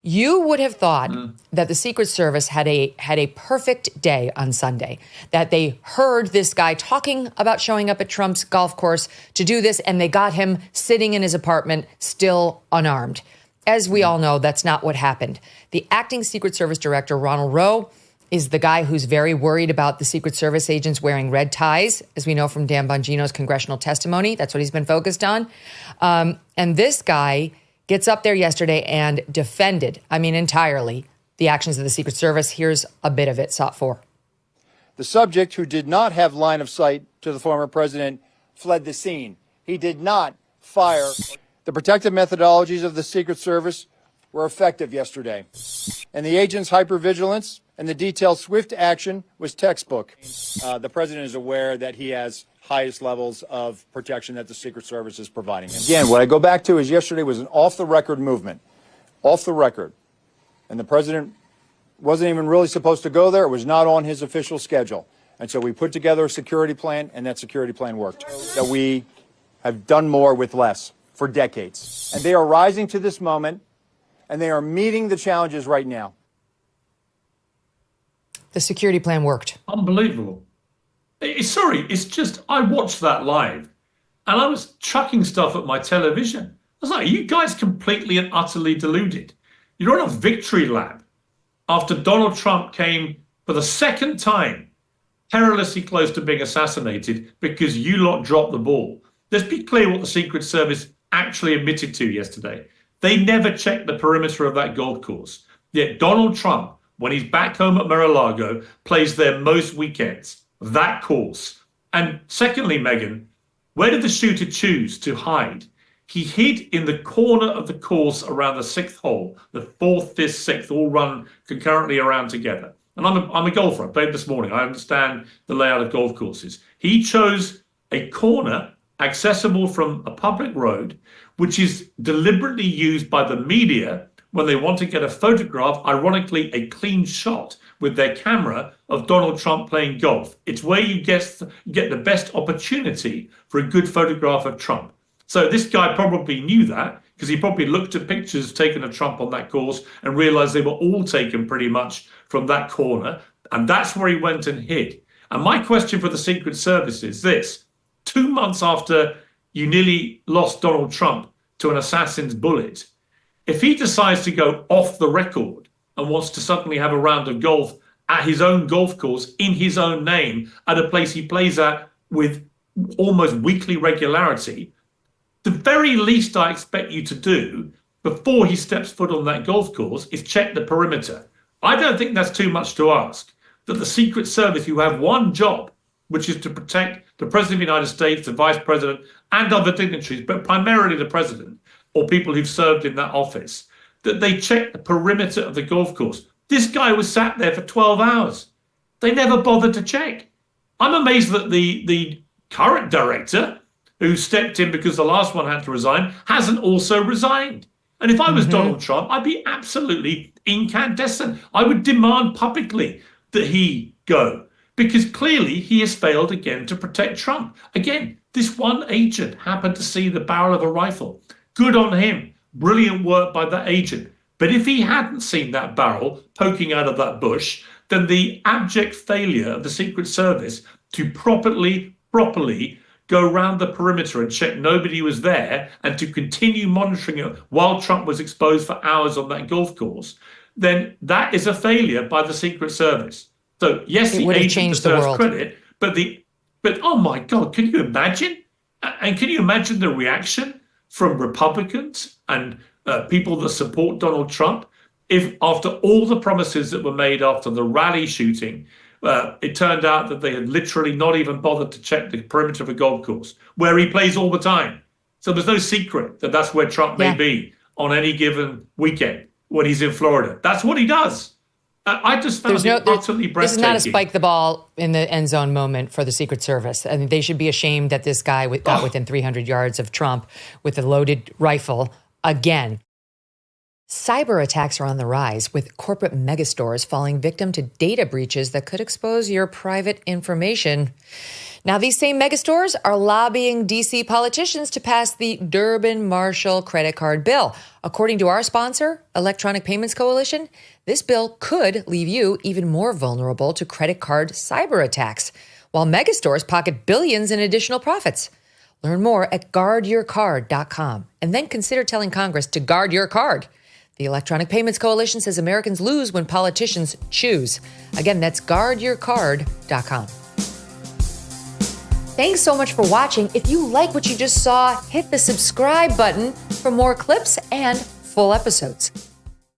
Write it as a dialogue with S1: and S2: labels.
S1: You would have thought that the Secret Service had a perfect day on Sunday, that they heard this guy talking about showing up at Trump's golf course to do this, and they got him sitting in his apartment still unarmed. As we all know, that's not what happened. The acting Secret Service director, Ronald Rowe, is the guy who's very worried about the Secret Service agents wearing red ties, as we know from Dan Bongino's congressional testimony. That's what he's been focused on. And this guy gets up there yesterday and defended, entirely, the actions of the Secret Service. Here's a bit of it, SOT 4.
S2: The subject, who did not have line of sight to the former president, fled the scene. He did not fire. The protective methodologies of the Secret Service were effective yesterday, and the agents' hypervigilance and the detailed swift action was textbook. The president is aware that he has highest levels of protection that the Secret Service is providing him. Again, what I go back to is yesterday was an off-the-record movement, off the record. And the president wasn't even really supposed to go there. It was not on his official schedule. And so we put together a security plan, and that security plan worked. That we have done more with less for decades. And they are rising to this moment, and they are meeting the challenges right now.
S1: The security plan worked.
S3: Unbelievable. It's just, I watched that live and I was chucking stuff at my television. I was like, are you guys completely and utterly deluded? You're on a victory lap after Donald Trump came for the second time perilously close to being assassinated because you lot dropped the ball. Let's be clear what the Secret Service actually admitted to yesterday. They never checked the perimeter of that golf course. Yet Donald Trump, when he's back home at Mar-a-Lago, plays there most weekends. That course. And secondly, Megyn, where did the shooter choose to hide? He hid in the corner of the course around the sixth hole, the fourth, fifth, sixth, all run concurrently around together. And I'm a golfer. I played this morning. I understand the layout of golf courses. He chose a corner accessible from a public road, which is deliberately used by the media when they want to get a photograph, ironically, a clean shot with their camera of Donald Trump playing golf. It's where you get the best opportunity for a good photograph of Trump. So this guy probably knew that because he probably looked at pictures taken of Trump on that course and realized they were all taken pretty much from that corner. And that's where he went and hid. And my question for the Secret Service is this: 2 months after you nearly lost Donald Trump to an assassin's bullet, if he decides to go off the record and wants to suddenly have a round of golf at his own golf course in his own name at a place he plays at with almost weekly regularity, the very least I expect you to do before he steps foot on that golf course is check the perimeter. I don't think that's too much to ask, that the Secret Service, who have one job, which is to protect the President of the United States, the Vice President, and other dignitaries, but primarily the President or people who've served in that office, that they check the perimeter of the golf course. This guy was sat there for 12 hours. They never bothered to check. I'm amazed that the current director, who stepped in because the last one had to resign, hasn't also resigned. And if I was Donald Trump, I'd be absolutely incandescent. I would demand publicly that he go, because clearly he has failed again to protect Trump. Again, this one agent happened to see the barrel of a rifle. Good on him. Brilliant work by that agent. But if he hadn't seen that barrel poking out of that bush, then the abject failure of the Secret Service to properly go around the perimeter and check nobody was there and to continue monitoring it while Trump was exposed for hours on that golf course, then that is a failure by the Secret Service. So yes, the agent deserves credit, but oh my God, can you imagine? And can you imagine the reaction from Republicans and people that support Donald Trump if after all the promises that were made after the rally shooting, it turned out that they had literally not even bothered to check the perimeter of a golf course where he plays all the time. So there's no secret that that's where Trump may be on any given weekend when he's in Florida. That's what he does. I just found it utterly breathtaking.
S1: This is not a spike the ball in the end zone moment for the Secret Service. I mean, they should be ashamed that this guy got within 300 yards of Trump with a loaded rifle again. Cyber attacks are on the rise, with corporate megastores falling victim to data breaches that could expose your private information. Now, these same megastores are lobbying D.C. politicians to pass the Durbin-Marshall credit card bill. According to our sponsor, Electronic Payments Coalition, this bill could leave you even more vulnerable to credit card cyber attacks, while megastores pocket billions in additional profits. Learn more at guardyourcard.com, and then consider telling Congress to guard your card. The Electronic Payments Coalition says Americans lose when politicians choose. Again, that's guardyourcard.com. Thanks so much for watching. If you like what you just saw, hit the subscribe button for more clips and full episodes.